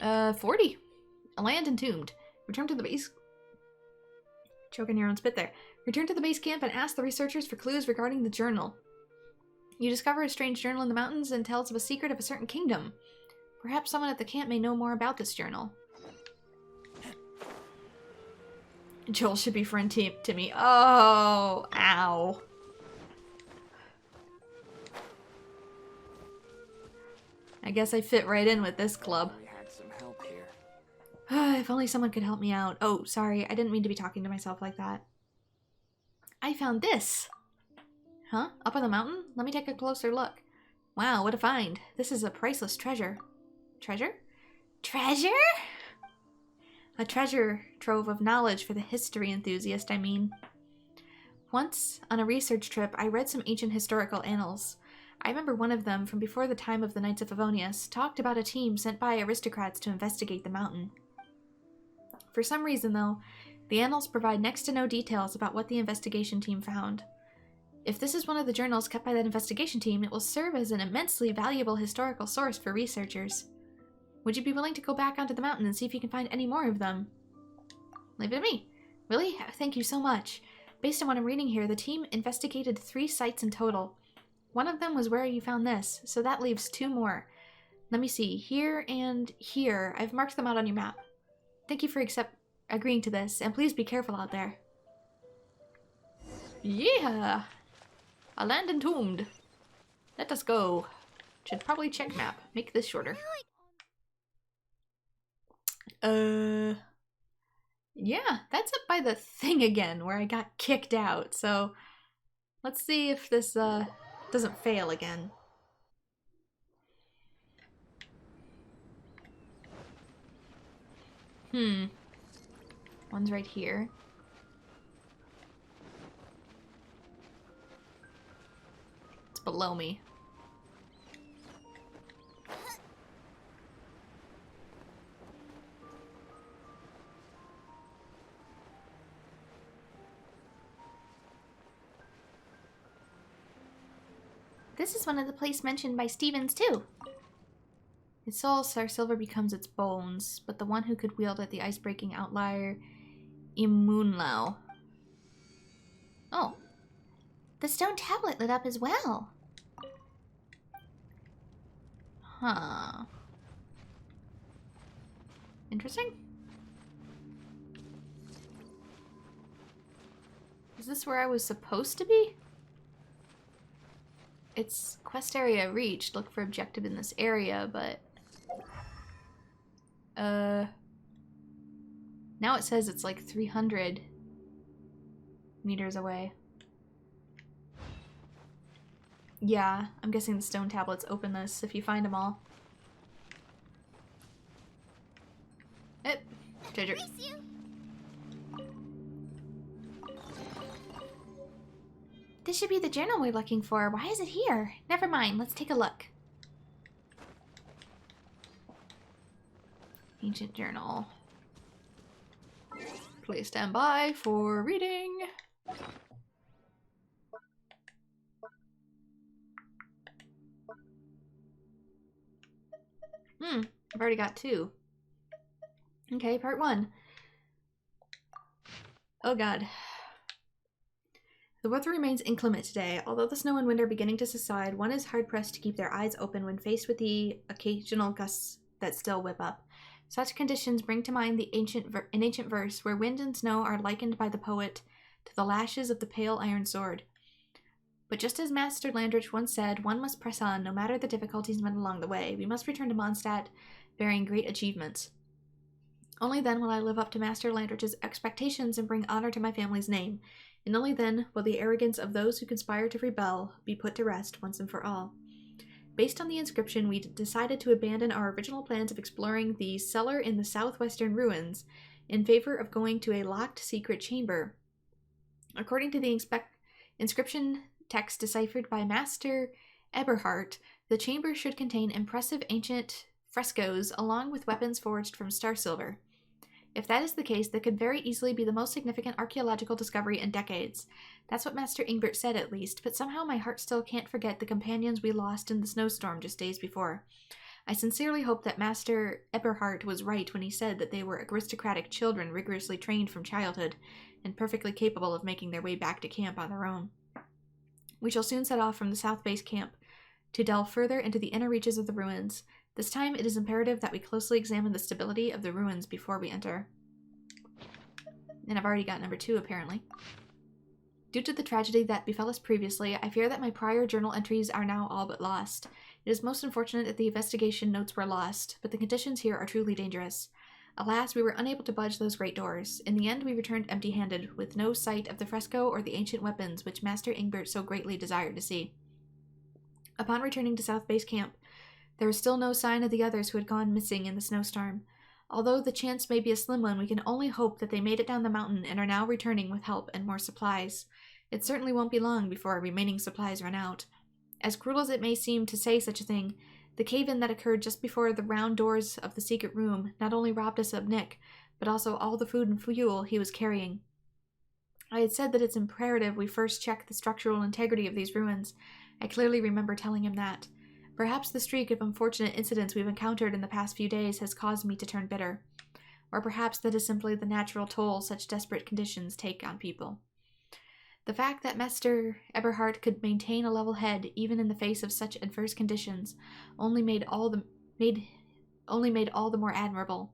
40. A land entombed. Return to the base... Choking your own spit there. Return to the base camp and ask the researchers for clues regarding the journal. You discover a strange journal in the mountains and tells of a secret of a certain kingdom. Perhaps someone at the camp may know more about this journal. Joel should be friend to me. Oh, ow. I guess I fit right in with this club. We had some help here. If only someone could help me out. Oh, sorry. I didn't mean to be talking to myself like that. I found this. Huh? Up on the mountain? Let me take a closer look. Wow, what a find. This is a priceless treasure. Treasure? Treasure? A treasure trove of knowledge for the history enthusiast, I mean. Once, on a research trip, I read some ancient historical annals. I remember one of them from before the time of the Knights of Favonius talked about a team sent by aristocrats to investigate the mountain. For some reason, though, the annals provide next to no details about what the investigation team found. If this is one of the journals kept by that investigation team, it will serve as an immensely valuable historical source for researchers. Would you be willing to go back onto the mountain and see if you can find any more of them? Leave it to me. Really? Thank you so much. Based on what I'm reading here, the team investigated 3 sites in total. One of them was where you found this, so that leaves 2 more. Let me see. Here and here. I've marked them out on your map. Thank you for agreeing to this, and please be careful out there. Yeah! A land entombed. Let us go. Should probably check map. Make this shorter. Yeah, that's up by the thing again, where I got kicked out, so let's see if this, doesn't fail again. One's right here. It's below me. This is one of the places mentioned by Stevens, too. Its soul, Star Silver, becomes its bones, but the one who could wield it, the ice-breaking outlier, Imunlao. Oh. The stone tablet lit up as well. Huh. Interesting. Is this where I was supposed to be? It's quest area reached. Look for objective in this area, but... Now it says it's like 300 meters away. Yeah, I'm guessing the stone tablets open this if you find them all. Treasure. This should be the journal we're looking for. Why is it here? Never mind, let's take a look. Ancient journal. Please stand by for reading. I've already got 2. Okay, part 1. Oh god. The weather remains inclement today. Although the snow and wind are beginning to subside, one is hard-pressed to keep their eyes open when faced with the occasional gusts that still whip up. Such conditions bring to mind an ancient verse where wind and snow are likened by the poet to the lashes of the pale iron sword. But just as Master Landrich once said, one must press on, no matter the difficulties met along the way. We must return to Mondstadt bearing great achievements. Only then will I live up to Master Landrich's expectations and bring honor to my family's name. And only then will the arrogance of those who conspire to rebel be put to rest once and for all. Based on the inscription, we decided to abandon our original plans of exploring the cellar in the southwestern ruins in favor of going to a locked secret chamber. According to the inscription text deciphered by Master Eberhardt, the chamber should contain impressive ancient frescoes along with weapons forged from star silver. If that is the case, that could very easily be the most significant archaeological discovery in decades. That's what Master Ingbert said, at least, but somehow my heart still can't forget the companions we lost in the snowstorm just days before. I sincerely hope that Master Eberhardt was right when he said that they were aristocratic children rigorously trained from childhood and perfectly capable of making their way back to camp on their own. We shall soon set off from the south base camp to delve further into the inner reaches of the ruins. This time it is imperative that we closely examine the stability of the ruins before we enter. And I've already got number 2, apparently. Due to the tragedy that befell us previously, I fear that my prior journal entries are now all but lost. It is most unfortunate that the investigation notes were lost, but the conditions here are truly dangerous. Alas, we were unable to budge those great doors. In the end, we returned empty-handed, with no sight of the fresco or the ancient weapons which Master Ingbert so greatly desired to see. Upon returning to South Base Camp, there was still no sign of the others who had gone missing in the snowstorm. Although the chance may be a slim one, we can only hope that they made it down the mountain and are now returning with help and more supplies. It certainly won't be long before our remaining supplies run out. As cruel as it may seem to say such a thing, the cave-in that occurred just before the round doors of the secret room not only robbed us of Nick, but also all the food and fuel he was carrying. I had said that it's imperative we first check the structural integrity of these ruins. I clearly remember telling him that. Perhaps the streak of unfortunate incidents we've encountered in the past few days has caused me to turn bitter. Or perhaps that is simply the natural toll such desperate conditions take on people. The fact that Master Eberhardt could maintain a level head even in the face of such adverse conditions only made all the more admirable.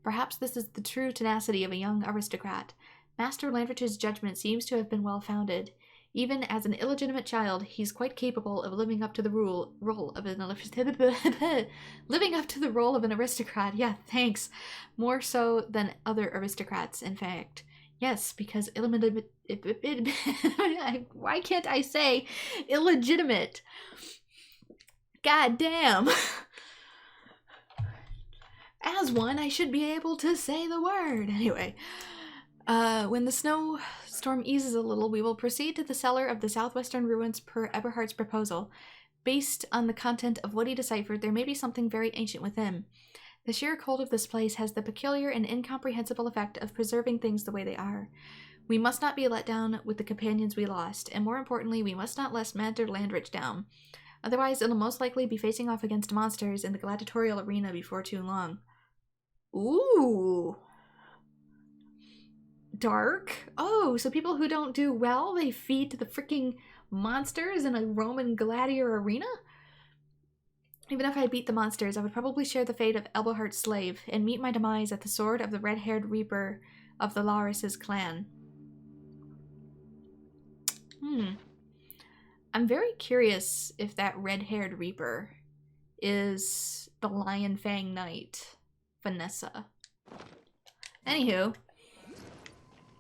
Perhaps this is the true tenacity of a young aristocrat. Master Landrich's judgment seems to have been well founded. Even as an illegitimate child, he's quite capable of living up to the role of an aristocrat. Yeah, thanks. More so than other aristocrats, in fact. Yes, because why can't I say illegitimate? God damn. As one, I should be able to say the word. Anyway, when the snowstorm eases a little, we will proceed to the cellar of the southwestern ruins per Eberhardt's proposal. Based on the content of what he deciphered, there may be something very ancient within. The sheer cold of this place has the peculiar and incomprehensible effect of preserving things the way they are. We must not be let down with the companions we lost, and more importantly, we must not let Master Landrich down. Otherwise, it'll most likely be facing off against monsters in the gladiatorial arena before too long. Ooh. Dark? Oh, so people who don't do well, they feed to the freaking monsters in a Roman gladiator arena? Even if I beat the monsters, I would probably share the fate of Eberhardt's slave and meet my demise at the sword of the red-haired reaper of the Laris's clan. I'm very curious if that red-haired reaper is the Lion Fang Knight, Vanessa. Anywho,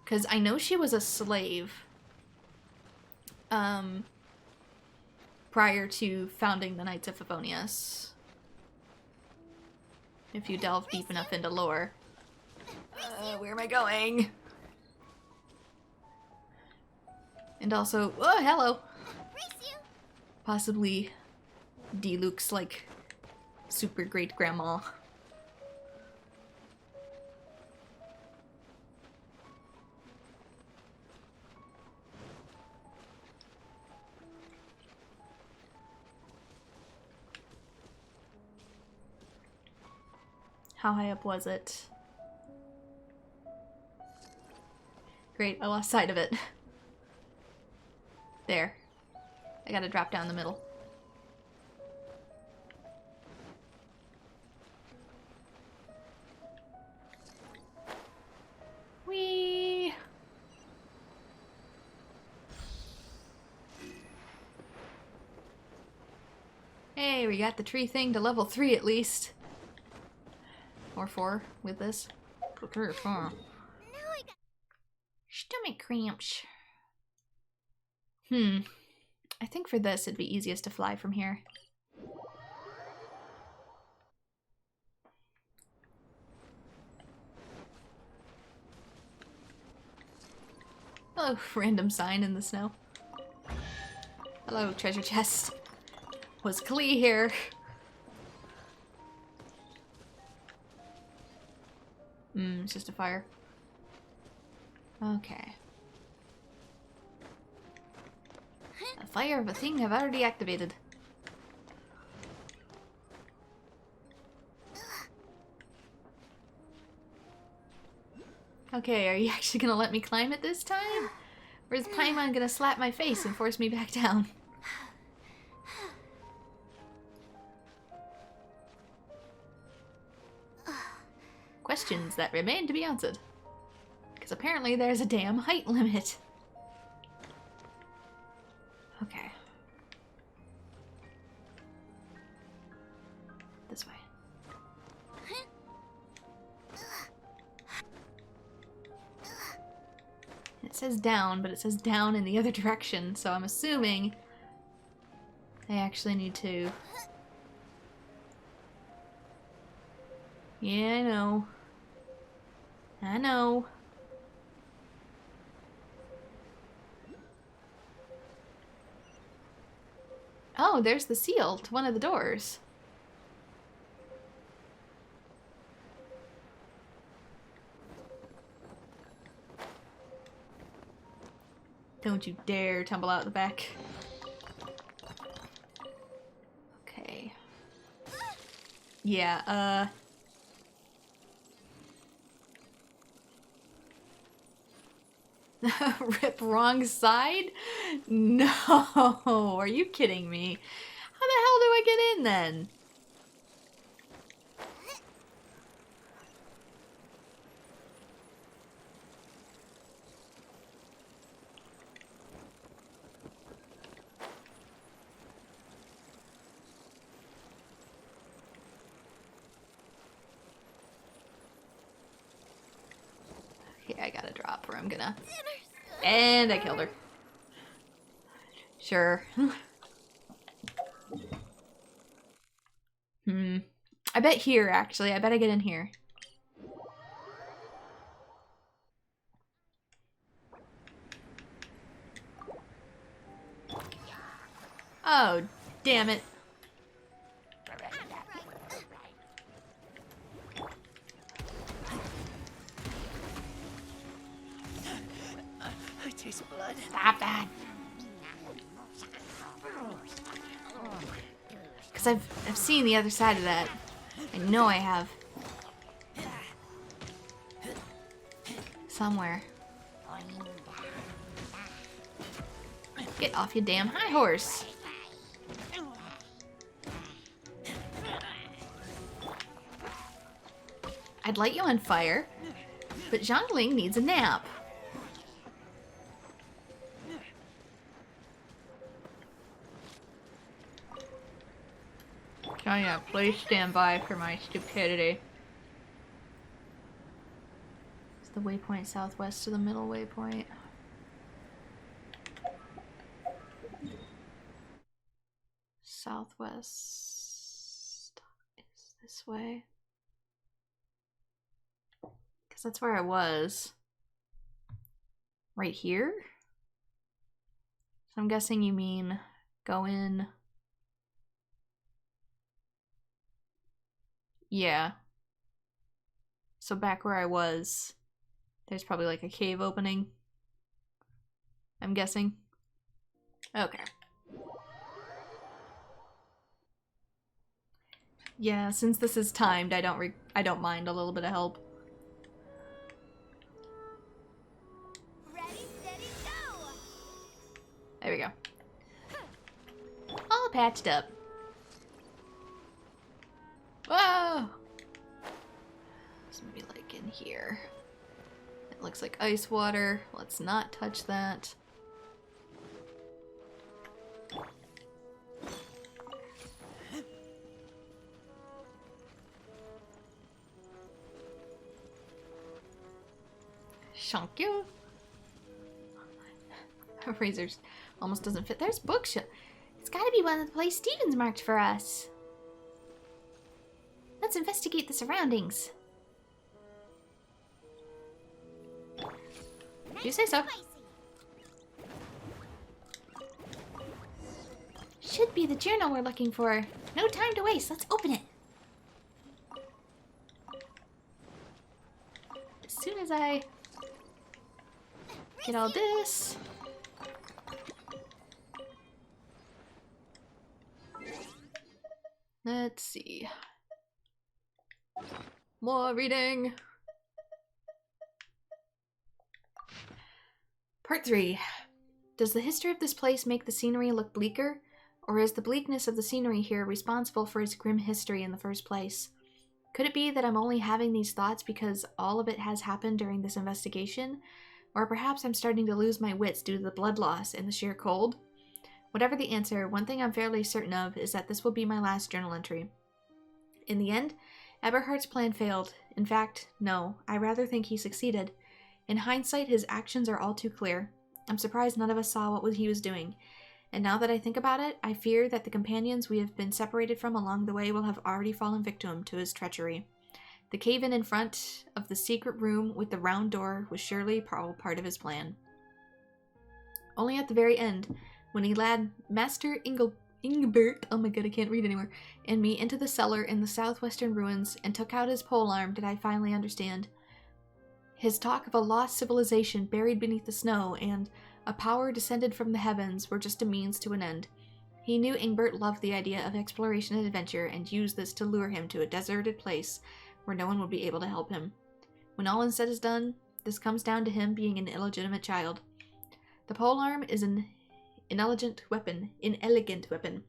because I know she was a slave prior to founding the Knights of Favonius. If you delve deep enough into lore. Where am I going? And also, oh, hello! Possibly Diluc's, like, super great grandma. How high up was it? Great, I lost sight of it. There. I gotta drop down the middle. Whee! Hey, we got the tree thing to level 3 at least. Or 4 with this. 3 or 4. Stomach cramps. I think for this it'd be easiest to fly from here. Oh, random sign in the snow. Hello, treasure chest. Was Klee here? It's just a fire. Okay. A fire of a thing I've already activated. Okay, are you actually gonna let me climb it this time? Or is Paimon gonna slap my face and force me back down? Questions that remain to be answered. Because apparently there's a damn height limit. Okay. This way. It says down, but it says down in the other direction, so I'm assuming I actually need to... Yeah, I know. I know. Oh, there's the seal to one of the doors. Don't you dare tumble out the back. Okay. Yeah, Rip wrong side? No, are you kidding me? How the hell do I get in then? Okay, I gotta drop or I'm gonna... And I killed her. Sure. I bet here, actually. I bet I get in here. Oh, damn it. I taste blood. Stop that. Because I've seen the other side of that. I know I have. Somewhere. Get off your damn high horse. I'd light you on fire, but Zhongling needs a nap. Oh yeah, please stand by for my stupidity. It's the waypoint southwest of the middle waypoint. Southwest is this way. Because that's where I was. Right here? So I'm guessing you mean go in... Yeah. So back where I was, there's probably like a cave opening. I'm guessing. Okay. Yeah, since this is timed, I don't mind a little bit of help. Ready, steady, go! There we go. All patched up. Whoa! It's maybe like in here. It looks like ice water. Let's not touch that. Thank you. Razors almost doesn't fit. There's bookshelf. It's gotta be one of the place Steven's marked for us. Let's investigate the surroundings. You say so. Should be the journal we're looking for. No time to waste. Let's open it. As soon as I get all this. Let's see. More reading. Part 3. Does the history of this place make the scenery look bleaker? Or is the bleakness of the scenery here responsible for its grim history in the first place? Could it be that I'm only having these thoughts because all of it has happened during this investigation? Or perhaps I'm starting to lose my wits due to the blood loss and the sheer cold? Whatever the answer, one thing I'm fairly certain of is that this will be my last journal entry. In the end, Eberhardt's plan failed. In fact, no, I rather think he succeeded. In hindsight, his actions are all too clear. I'm surprised none of us saw what he was doing. And now that I think about it, I fear that the companions we have been separated from along the way will have already fallen victim to his treachery. The cave-in front of the secret room with the round door was surely all part of his plan. Only at the very end, when he led Master Ingebert, oh my god, I can't read anymore, and me into the cellar in the southwestern ruins and took out his polearm, did I finally understand. His talk of a lost civilization buried beneath the snow and a power descended from the heavens were just a means to an end. He knew Ingbert loved the idea of exploration and adventure and used this to lure him to a deserted place where no one would be able to help him. When all is said is done, this comes down to him being an illegitimate child. The polearm is an inelegant weapon,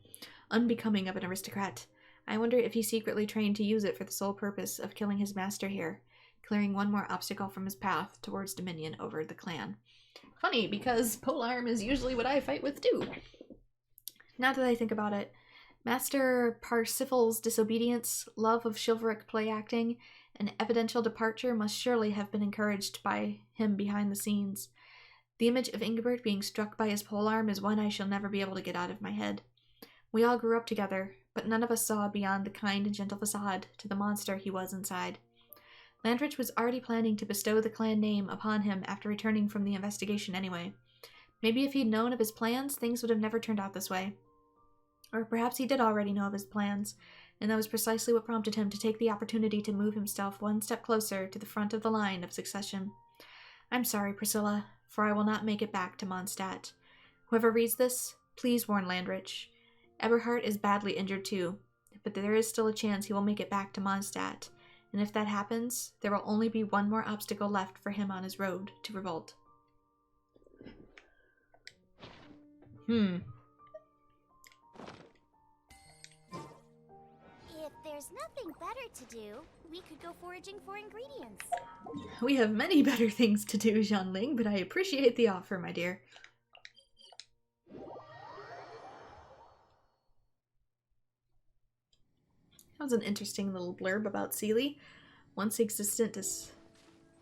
unbecoming of an aristocrat. I wonder if he secretly trained to use it for the sole purpose of killing his master here, clearing one more obstacle from his path towards dominion over the clan. Funny, because polearm is usually what I fight with too. Now that I think about it, Master Parsifal's disobedience, love of chivalric play acting, and evidential departure must surely have been encouraged by him behind the scenes. The image of Ingebert being struck by his polearm is one I shall never be able to get out of my head. We all grew up together, but none of us saw beyond the kind and gentle facade to the monster he was inside. Landrich was already planning to bestow the clan name upon him after returning from the investigation anyway. Maybe if he'd known of his plans, things would have never turned out this way. Or perhaps he did already know of his plans, and that was precisely what prompted him to take the opportunity to move himself one step closer to the front of the line of succession. I'm sorry, Priscilla, for I will not make it back to Mondstadt. Whoever reads this, please warn Landrich. Eberhardt is badly injured too, but there is still a chance he will make it back to Mondstadt. And if that happens, there will only be one more obstacle left for him on his road to revolt. If there's nothing better to do, we could go foraging for ingredients. We have many better things to do, Zhanling, but I appreciate the offer, my dear. That was an interesting little blurb about Seelie. Once existent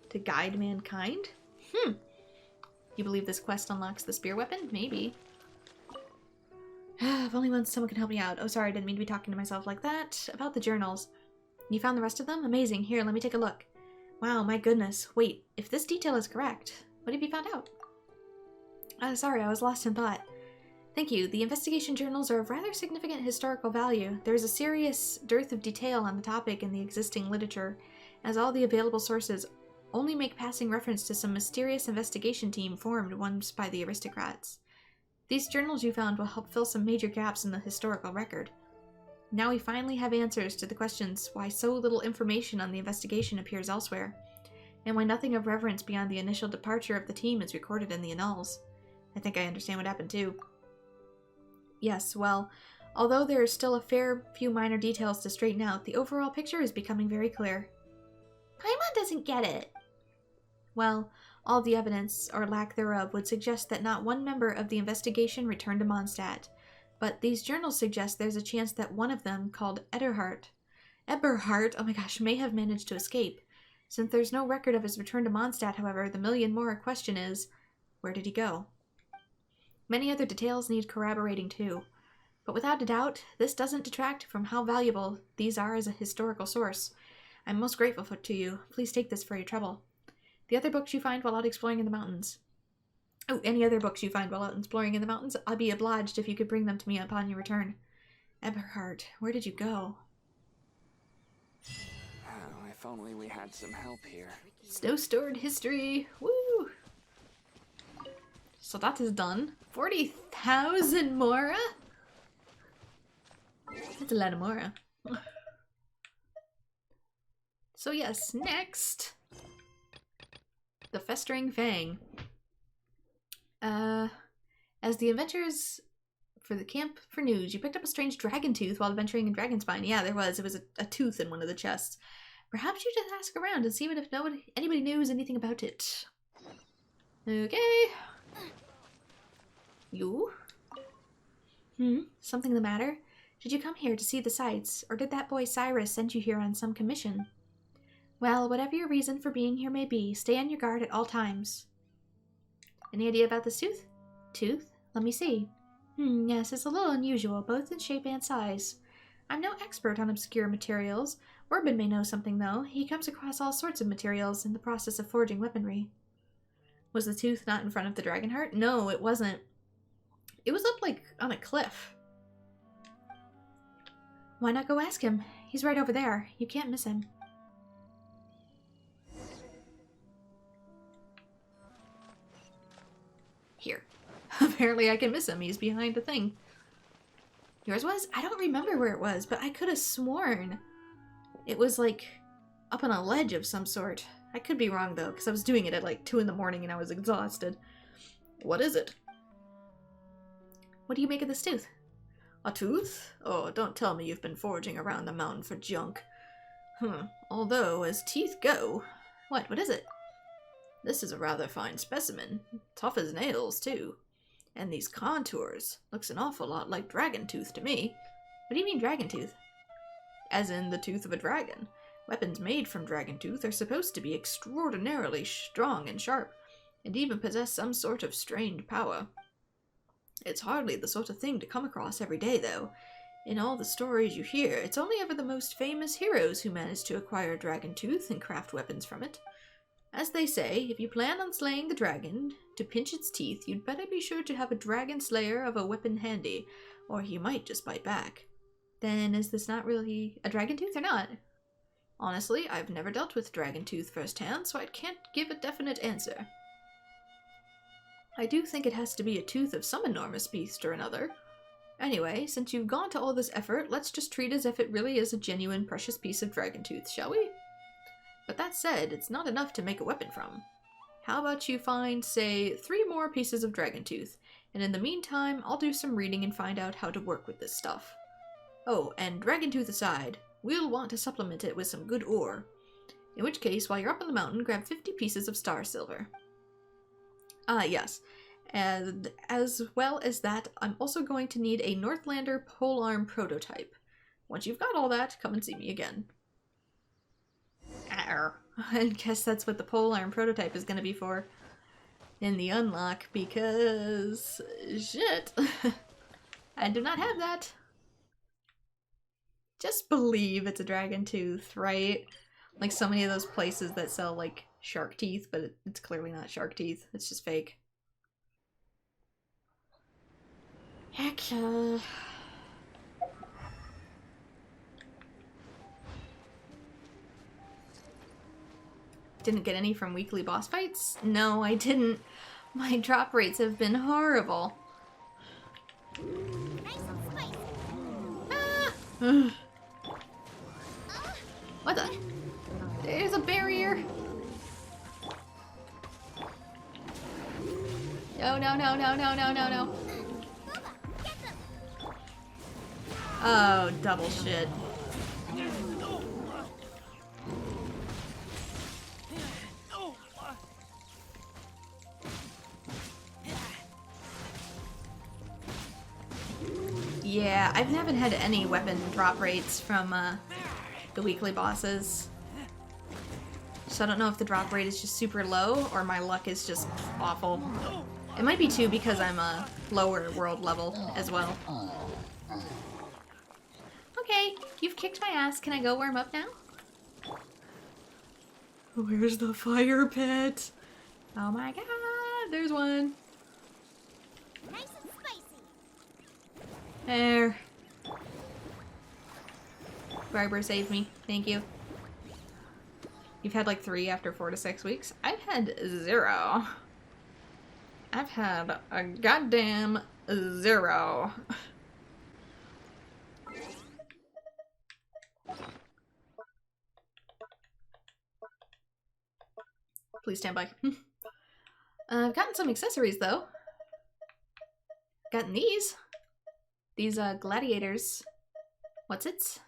to guide mankind? You believe this quest unlocks the spear weapon? Maybe. If only once someone can help me out. Oh, sorry, I didn't mean to be talking to myself like that. About the journals. You found the rest of them? Amazing. Here, let me take a look. Wow, my goodness. Wait, if this detail is correct, what have you found out? Sorry, I was lost in thought. Thank you. The investigation journals are of rather significant historical value. There is a serious dearth of detail on the topic in the existing literature, as all the available sources only make passing reference to some mysterious investigation team formed once by the aristocrats. These journals you found will help fill some major gaps in the historical record. Now we finally have answers to the questions why so little information on the investigation appears elsewhere, and why nothing of reverence beyond the initial departure of the team is recorded in the annals. I think I understand what happened too. Yes, well, although there is still a fair few minor details to straighten out, the overall picture is becoming very clear. Paimon doesn't get it. Well, all the evidence, or lack thereof, would suggest that not one member of the investigation returned to Mondstadt, but these journals suggest there's a chance that one of them, called Eberhardt, oh my gosh, may have managed to escape. Since there's no record of his return to Mondstadt, however, the million-more question is, where did he go? Many other details need corroborating too, but without a doubt, this doesn't detract from how valuable these are as a historical source. I'm most grateful to you. Please take this for your trouble. The other books you find while out exploring in the mountains. Oh, any other books you find while out exploring in the mountains, I'd be obliged if you could bring them to me upon your return. Eberhardt, where did you go? Oh, if only we had some help here. Snow-stored history. Woo! So that is done. 40,000 Mora? That's a lot of Mora. So yes, next. The Festering Fang. As the adventures for the camp for news, you picked up a strange dragon tooth while adventuring in Dragonspine. Yeah, there was. It was a tooth in one of the chests. Perhaps you just ask around and see if anybody knows anything about it. Okay. You? Something the matter? Did you come here to see the sights, or did that boy Cyrus send you here on some commission? Well, whatever your reason for being here may be, stay on your guard at all times. Any idea about this tooth? Tooth? Let me see. Yes, it's a little unusual, both in shape and size. I'm no expert on obscure materials. Orbin may know something, though. He comes across all sorts of materials in the process of forging weaponry. Was the tooth not in front of the dragon heart? No, it wasn't. It was up, like, on a cliff. Why not go ask him? He's right over there. You can't miss him. Here. Apparently I can miss him. He's behind the thing. Yours was? I don't remember where it was, but I could have sworn it was, like, up on a ledge of some sort. I could be wrong, though, because I was doing it at, like, 2 in the morning and I was exhausted. What is it? What do you make of this tooth? A tooth? Oh, don't tell me you've been foraging around the mountain for junk. Although, as teeth go... What is it? This is a rather fine specimen. Tough as nails, too. And these contours. Looks an awful lot like dragon tooth to me. What do you mean dragon tooth? As in the tooth of a dragon. Weapons made from dragon tooth are supposed to be extraordinarily strong and sharp, and even possess some sort of strange power. It's hardly the sort of thing to come across every day, though. In all the stories you hear, it's only ever the most famous heroes who manage to acquire dragon tooth and craft weapons from it. As they say, if you plan on slaying the dragon to pinch its teeth, you'd better be sure to have a dragon slayer of a weapon handy, or he might just bite back. Then is this not really a dragon tooth or not? Honestly, I've never dealt with dragon tooth firsthand, so I can't give a definite answer. I do think it has to be a tooth of some enormous beast or another. Anyway, since you've gone to all this effort, let's just treat it as if it really is a genuine precious piece of dragon tooth, shall we? But that said, it's not enough to make a weapon from. How about you find, say, 3 more pieces of dragon tooth, and in the meantime, I'll do some reading and find out how to work with this stuff. Oh, and dragon tooth aside, we'll want to supplement it with some good ore. In which case, while you're up on the mountain, grab 50 pieces of star silver. Yes. And as well as that, I'm also going to need a Northlander polearm prototype. Once you've got all that, come and see me again. I guess that's what the polearm prototype is going to be for in the unlock, because shit, I do not have that. Just believe it's a dragon tooth, right? Like so many of those places that sell like shark teeth, but it's clearly not shark teeth. It's just fake. Heck. Didn't get any from weekly boss fights? No, I didn't. My drop rates have been horrible. Nice and spicy. Ah! What the? There's a barrier. No, no, no, no, no, no, no, no. Oh, double shit. Yeah, I haven't had any weapon drop rates from the weekly bosses. So I don't know if the drop rate is just super low or my luck is just awful. It might be too because I'm a lower world level as well. Okay, you've kicked my ass. Can I go warm up now? Where's the fire pit? Oh my god, there's one. Nice and spicy. There. Barber saved me. Thank you. You've had like 3 after 4 to 6 weeks? I've had 0. I've had a goddamn 0. Please stand by. I've gotten some accessories though. gotten these. These, gladiators. What's it?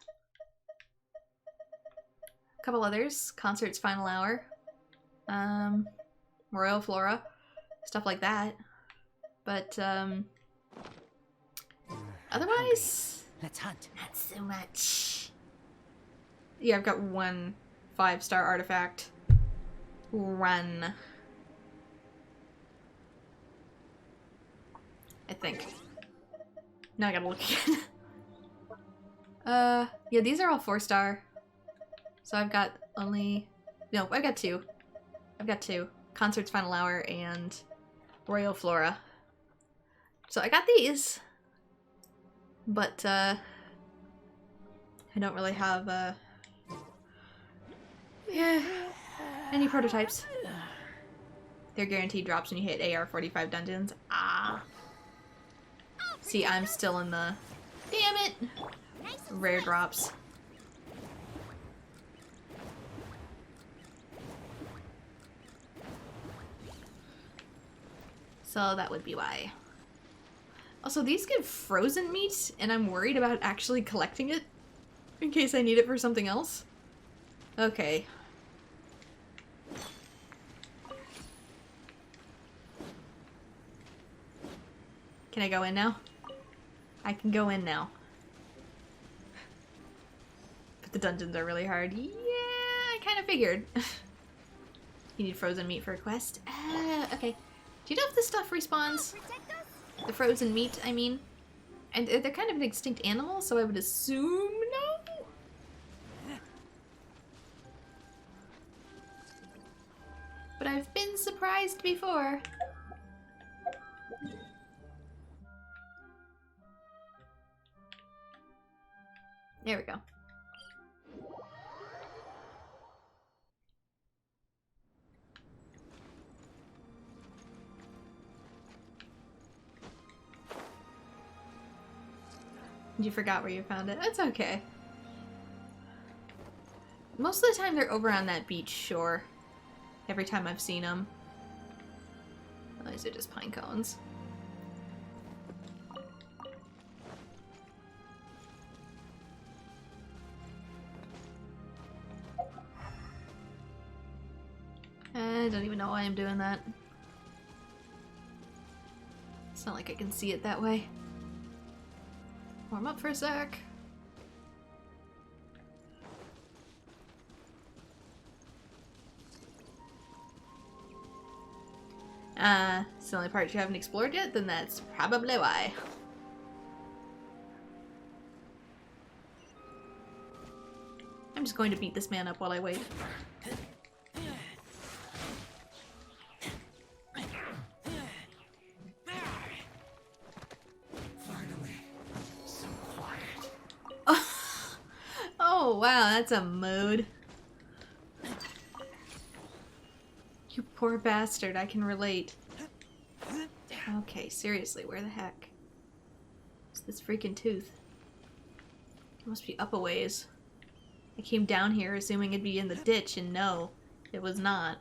A couple others. Concert's Final Hour. Royal Flora. Stuff like that. But, otherwise... Let's hunt. Not so much. Yeah, I've got one 5-star artifact. Run. I think. Now I gotta look again. Yeah, these are all 4-star. So I've got only... No, I've got 2. I've got 2. Concert's Final Hour and Royal Flora. So I got these. But, I don't really have, yeah, any prototypes. They're guaranteed drops when you hit AR-45 dungeons. Ah. See, I'm still in the... Damn it! Rare drops. So that would be why. Also, these give frozen meat, and I'm worried about actually collecting it in case I need it for something else. Okay. Can I go in now? I can go in now. But the dungeons are really hard. Yeah, I kind of figured. You need frozen meat for a quest? Okay. Do you know if this stuff respawns? The frozen meat, I mean. And they're kind of an extinct animal, so I would assume no? But I've been surprised before. There we go. You forgot where you found it. That's okay. Most of the time they're over on that beach shore. Every time I've seen them. Oh, these are just pine cones. I don't even know why I'm doing that. It's not like I can see it that way. Warm up for a sec. It's the only part you haven't explored yet? Then that's probably why. I'm just going to beat this man up while I wait. Oh, wow, that's a mood. You poor bastard, I can relate. Okay, seriously, where the heck is this freaking tooth? It must be up a ways. I came down here assuming it'd be in the ditch, and no, it was not.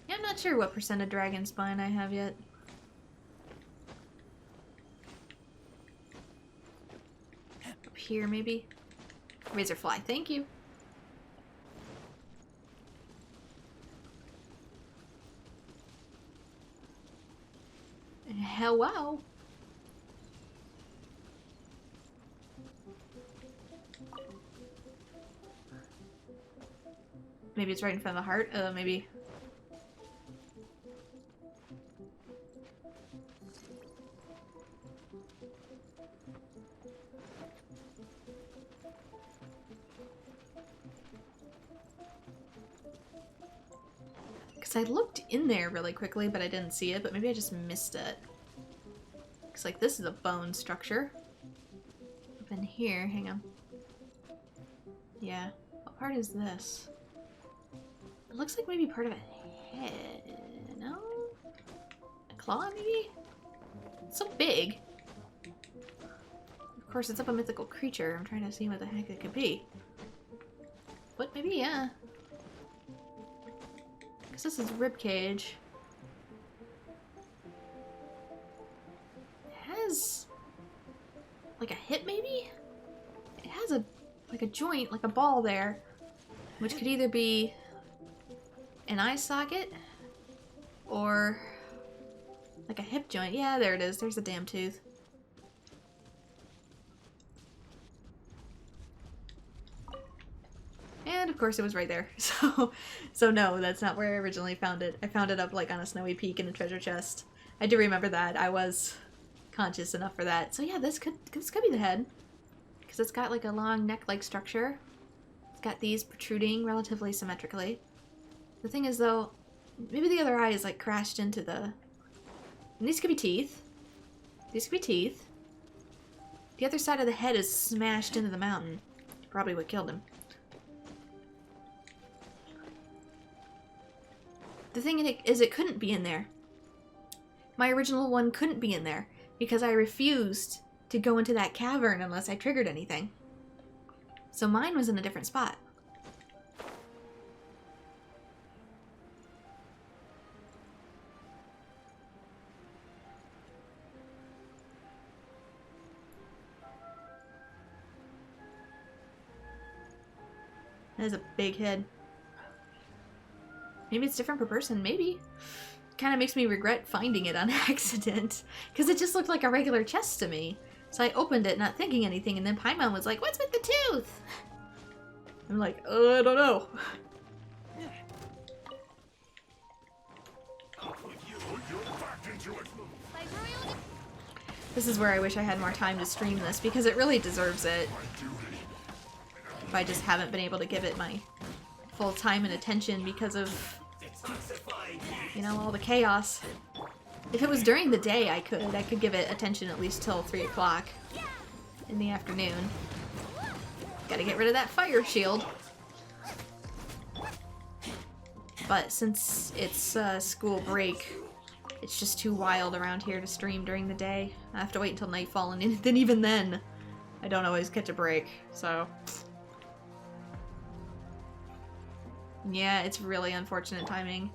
Yeah, I'm not sure what % of Dragonspine I have yet. Up here, maybe? Razorfly, thank you. Hello. Maybe it's right in front of the heart. Maybe. Because I looked in there really quickly, but I didn't see it, but maybe I just missed it. Looks like this is a bone structure. Up in here, hang on. Yeah, what part is this? It looks like maybe part of a head, no? A claw, maybe? It's so big. Of course, it's up a mythical creature. I'm trying to see what the heck it could be. But maybe, yeah. Because this is ribcage. has like a hip maybe? It has a like a joint, like a ball there, which could either be an eye socket or like a hip joint. Yeah, there it is. There's the damn tooth. And of course it was right there. So no, that's not where I originally found it. I found it up like on a snowy peak in a treasure chest. I do remember that. I was conscious enough for that. So yeah, this could be the head. Because it's got like a long neck-like structure. It's got these protruding relatively symmetrically. The thing is though, maybe the other eye is like crashed into the... And these could be teeth. These could be teeth. The other side of the head is smashed into the mountain. Probably what killed him. The thing is it couldn't be in there. My original one couldn't be in there because I refused to go into that cavern unless I triggered anything. So mine was in a different spot. That is a big head. Maybe it's different per person, maybe. Kind of makes me regret finding it on accident, because it just looked like a regular chest to me. So I opened it not thinking anything, and then Paimon was like, "What's with the tooth?" I'm like, I don't know. This is where I wish I had more time to stream this, because it really deserves it. If I just haven't been able to give it my full time and attention because of, you know, all the chaos. If it was during the day, I could give it attention at least till 3 o'clock in the afternoon. Gotta get rid of that fire shield. But since it's school break, it's just too wild around here to stream during the day. I have to wait until nightfall, and then even then, I don't always catch a break, so... Yeah, it's really unfortunate timing.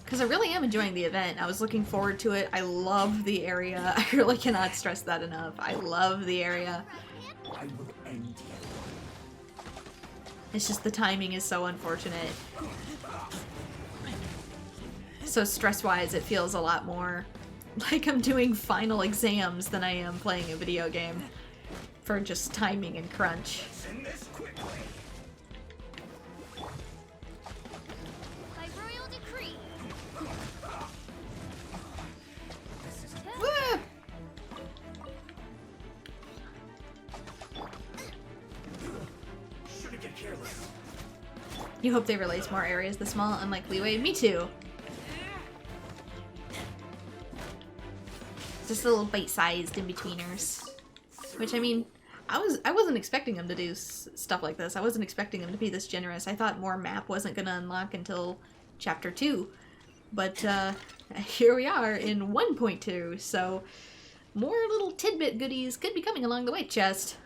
Because I really am enjoying the event. I was looking forward to it. I love the area. I really cannot stress that enough. I love the area. It's just the timing is so unfortunate. So stress-wise, it feels a lot more like I'm doing final exams than I am playing a video game for just timing and crunch. You hope they release more areas this small, unlike Leeway? Me too. Just little bite-sized in-betweeners. Which, I mean, I wasn't expecting them to do stuff like this. I wasn't expecting them to be this generous. I thought more map wasn't going to unlock until Chapter 2. But, here we are in 1.2, so more little tidbit goodies could be coming along the way, chest.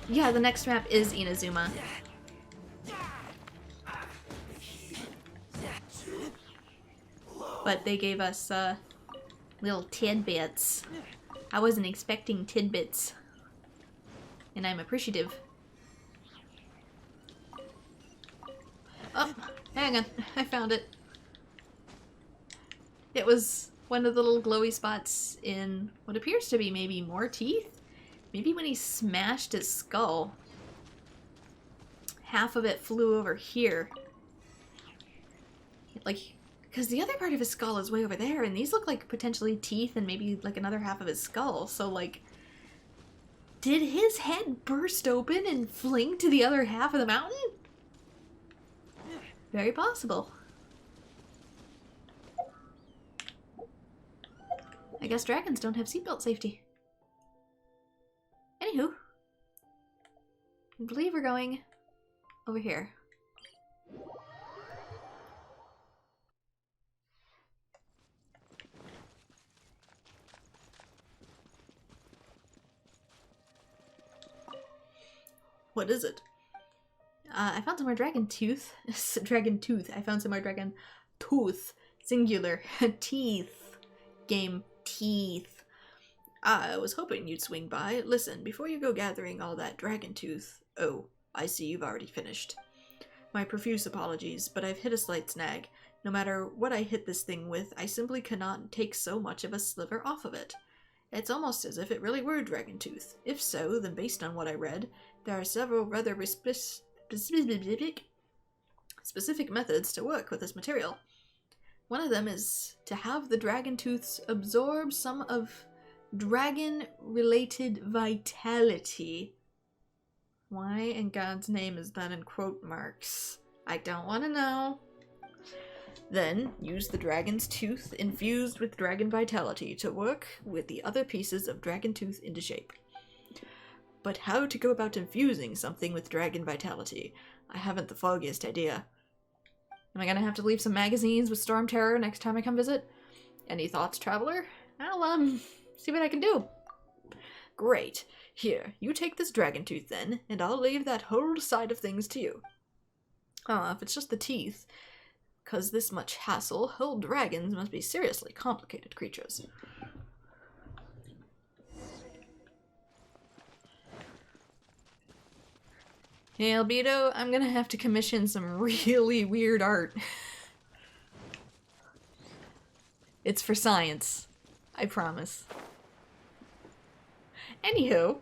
Yeah, the next map is Inazuma. But they gave us, little tidbits. I wasn't expecting tidbits. And I'm appreciative. Oh, hang on. I found it. It was one of the little glowy spots in what appears to be maybe more teeth? Maybe when he smashed his skull, half of it flew over here. Like, because the other part of his skull is way over there, and these look like potentially teeth and maybe like another half of his skull. So, like, did his head burst open and fling to the other half of the mountain? Very possible. I guess dragons don't have seatbelt safety. Anywho, I believe we're going over here. What is it? I found some more dragon tooth. Dragon tooth. I found some more dragon tooth. Singular. Teeth. Game teeth. I was hoping you'd swing by. Listen, before you go gathering all that dragon tooth... Oh, I see you've already finished. My profuse apologies, but I've hit a slight snag. No matter what I hit this thing with, I simply cannot take so much of a sliver off of it. It's almost as if it really were dragon tooth. If so, then based on what I read, there are several rather specific methods to work with this material. One of them is to have the dragon tooths absorb some of dragon-related vitality. Why in God's name is that in quote marks? I don't want to know. Then, use the dragon's tooth infused with dragon vitality to work with the other pieces of dragon tooth into shape. But how to go about infusing something with dragon vitality? I haven't the foggiest idea. Am I gonna have to leave some magazines with Storm Terror next time I come visit? Any thoughts, traveler? I'll, see what I can do. Great. Here, you take this dragon tooth then, and I'll leave that whole side of things to you. If it's just the teeth... 'Cause this much hassle, whole dragons must be seriously complicated creatures. Hey, Albedo, I'm gonna have to commission some really weird art. It's for science. I promise. Anywho.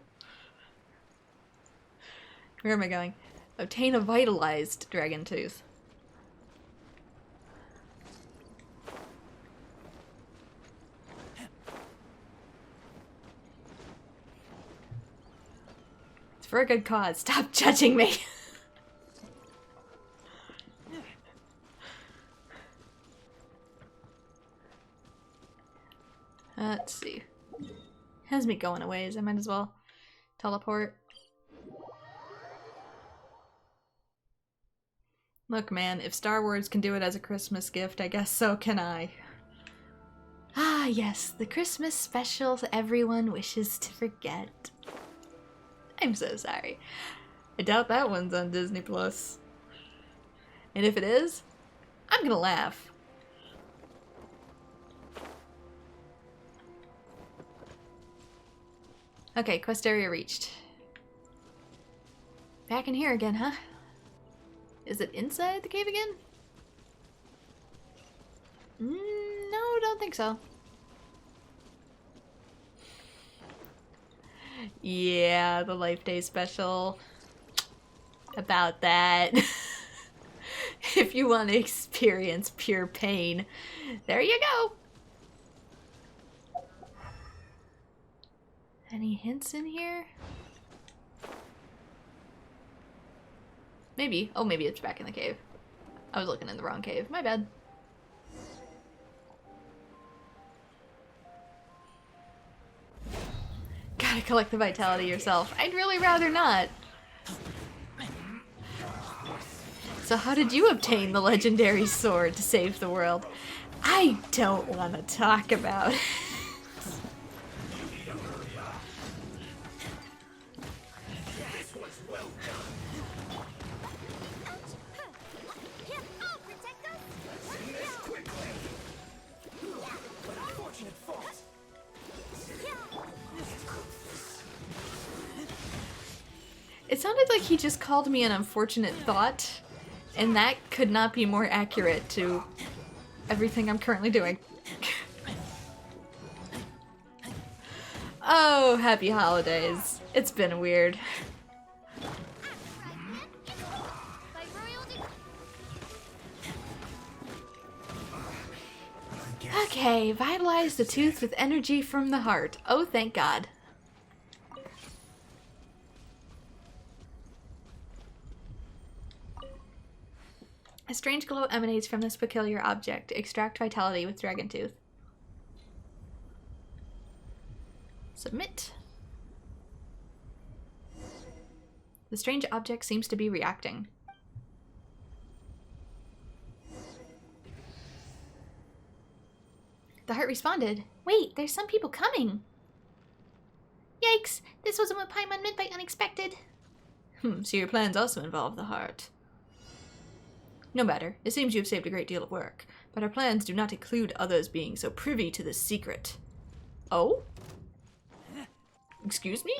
Where am I going? Obtain a vitalized dragon tooth. For a good cause. Stop judging me. Let's see. Has me going a ways. I might as well teleport. Look, man, if Star Wars can do it as a Christmas gift, I guess so can I. Ah, yes, the Christmas special everyone wishes to forget. I'm so sorry. I doubt that one's on Disney Plus. And if it is, I'm gonna laugh. Okay, quest area reached. Back in here again, huh? Is it inside the cave again? No, don't think so. Yeah, the Life Day special. About that. If you want to experience pure pain, there you go. Any hints in here? Maybe. Oh, maybe it's back in the cave. I was looking in the wrong cave. My bad. Gotta collect the vitality yourself. I'd really rather not. So how did you obtain the legendary sword to save the world? I don't want to talk about it. It sounded like he just called me an unfortunate thought, and that could not be more accurate to everything I'm currently doing. Oh, happy holidays. It's been weird. Okay, vitalize the tooth with energy from the heart. Oh, thank God. A strange glow emanates from this peculiar object. Extract vitality with dragon tooth. Submit. The strange object seems to be reacting. The heart responded. Wait, there's some people coming! Yikes! This wasn't what Paimon meant by unexpected. So your plans also involve the heart. No matter. It seems you have saved a great deal of work. But our plans do not include others being so privy to this secret. Oh? Excuse me?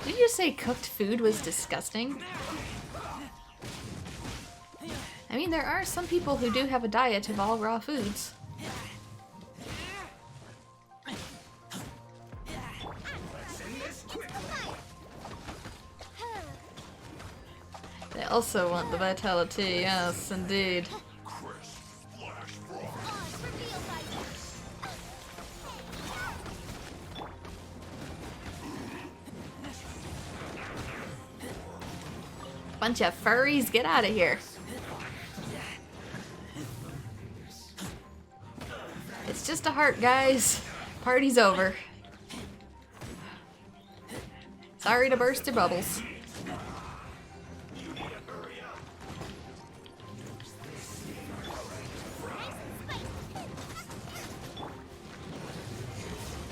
Did you just say cooked food was disgusting? I mean, there are some people who do have a diet of all raw foods. They also want the vitality, yes, indeed. Bunch of furries, get out of here. It's just a heart, guys. Party's over. Sorry to burst your bubbles.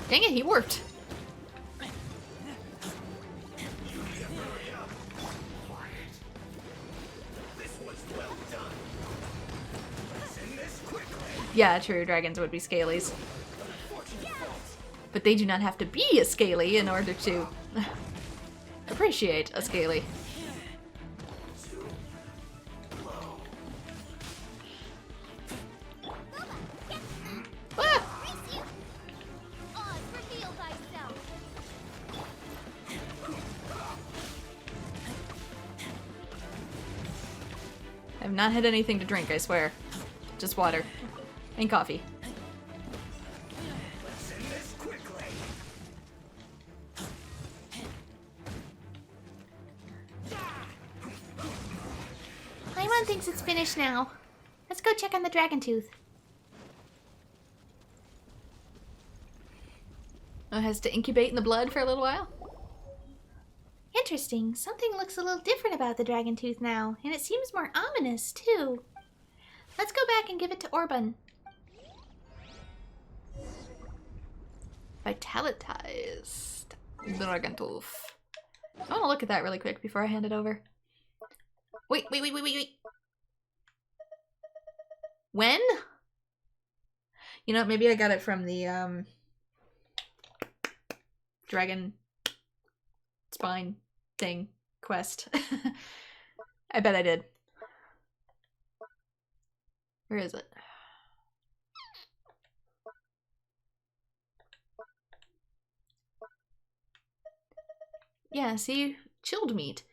Dang it, he worked. Yeah, true, dragons would be scalies. But they do not have to be a scaly in order to appreciate a scaly. Ah! I've not had anything to drink, I swear. Just water. And coffee. Paimon thinks it's finished now. Let's go check on the dragon tooth. Oh, it has to incubate in the blood for a little while? Interesting. Something looks a little different about the dragon tooth now, and it seems more ominous, too. Let's go back and give it to Orban. Vitalized dragon tooth. I want to look at that really quick before I hand it over. Wait. When? You know, maybe I got it from the Dragon Spine thing quest. I bet I did. Where is it? Yeah, see? Chilled meat.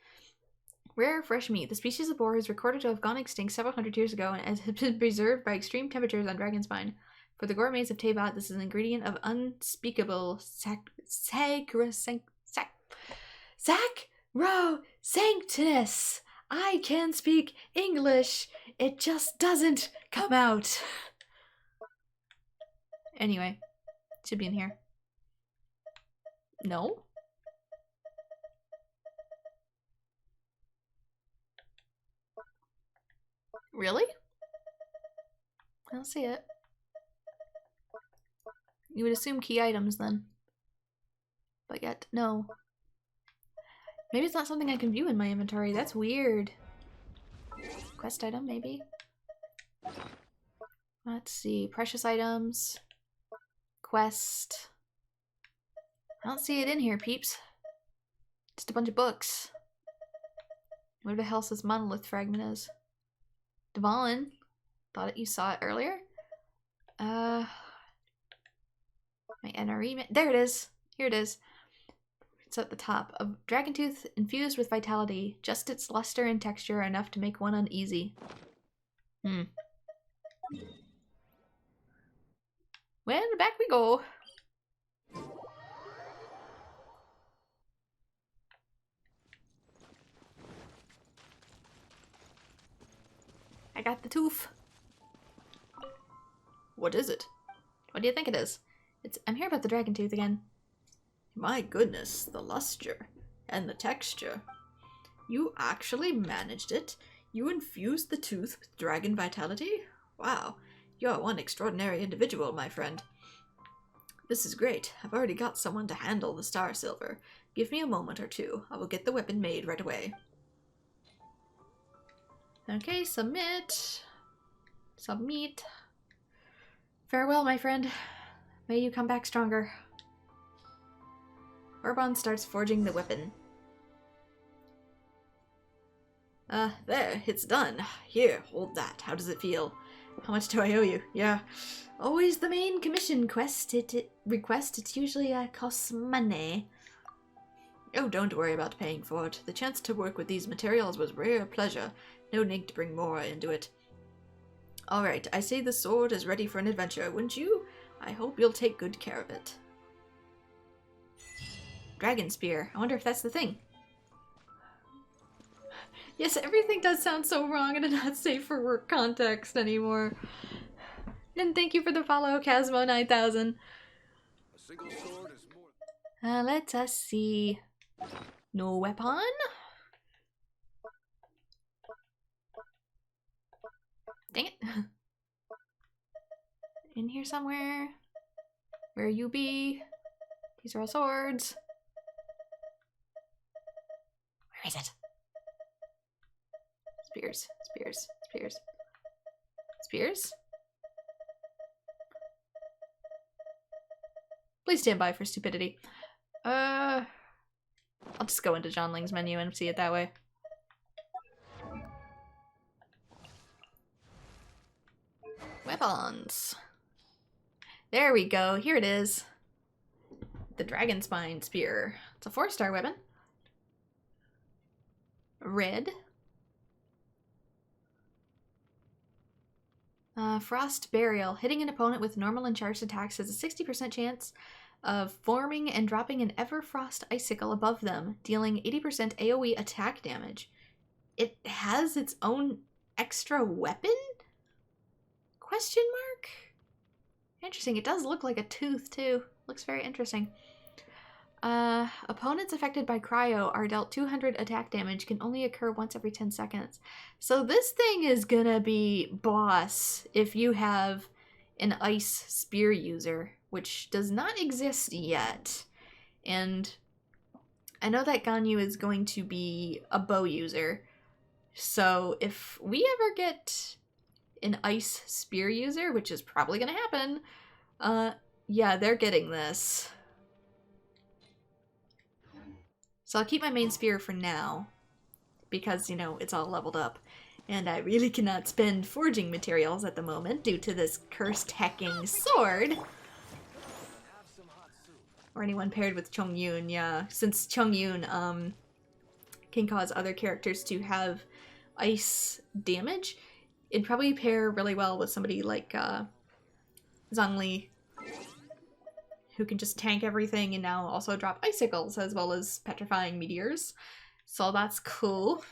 Rare fresh meat. The species of boar is recorded to have gone extinct several hundred years ago and has been preserved by extreme temperatures on Dragonspine. For the gourmets of Teyvat, this is an ingredient of unspeakable sacrosanctness. I can speak English. It just doesn't come out. Anyway, it should be in here. No? Really? I don't see it. You would assume key items then. But yet, no. Maybe it's not something I can view in my inventory. That's weird. Quest item, maybe? Let's see. Precious items. Quest. I don't see it in here, peeps. Just a bunch of books. Where the hell this monolith fragment is? Dvalin. Thought you saw it earlier? My NRE. There it is. Here it is. It's at the top. A dragon tooth infused with vitality. Just its luster and texture are enough to make one uneasy. Well, back we go. the tooth. What is it? What do you think it is? I'm here about the dragon tooth again. My goodness, the luster and the texture. You actually managed it? You infused the tooth with dragon vitality? Wow, you're one extraordinary individual, my friend. This is great. I've already got someone to handle the star silver. Give me a moment or two. I will get the weapon made right away. Okay, submit. Submit. Farewell, my friend. May you come back stronger. Orbon starts forging the weapon. There, it's done. Here, hold that. How does it feel? How much do I owe you? Yeah. Always the main commission request. It's usually costs money. Oh, don't worry about paying for it. The chance to work with these materials was rare pleasure. No need to bring more into it. Alright, I see the sword is ready for an adventure, wouldn't you? I hope you'll take good care of it. Dragon Spear. I wonder if that's the thing. Yes, everything does sound so wrong and not safe for work context anymore. And thank you for the follow, Casmo9000. Let us see. No weapon? Dang it. In here somewhere. Where you be? These are all swords. Where is it? Spears, spears, spears. Spears? Please stand by for stupidity. I'll just go into John Ling's menu and see it that way. Weapons. There we go. Here it is. The Dragonspine Spear. It's a 4-star weapon. Red. Frost Burial. Hitting an opponent with normal and charged attacks has a 60% chance of forming and dropping an Everfrost icicle above them, dealing 80% AoE attack damage. It has its own extra weapon? Question mark? Interesting. It does look like a tooth, too. Looks very interesting. Opponents affected by cryo are dealt 200 attack damage, can only occur once every 10 seconds. So this thing is gonna be boss if you have an ice spear user, which does not exist yet. And I know that Ganyu is going to be a bow user. So if we ever get an ice spear user, which is probably gonna happen, yeah, they're getting this. So I'll keep my main spear for now, because, you know, it's all leveled up. And I really cannot spend forging materials at the moment due to this cursed hacking sword. Or anyone paired with Chongyun, yeah. Since Chongyun can cause other characters to have ice damage, it'd probably pair really well with somebody like Zhongli, who can just tank everything and now also drop icicles as well as petrifying meteors. So that's cool.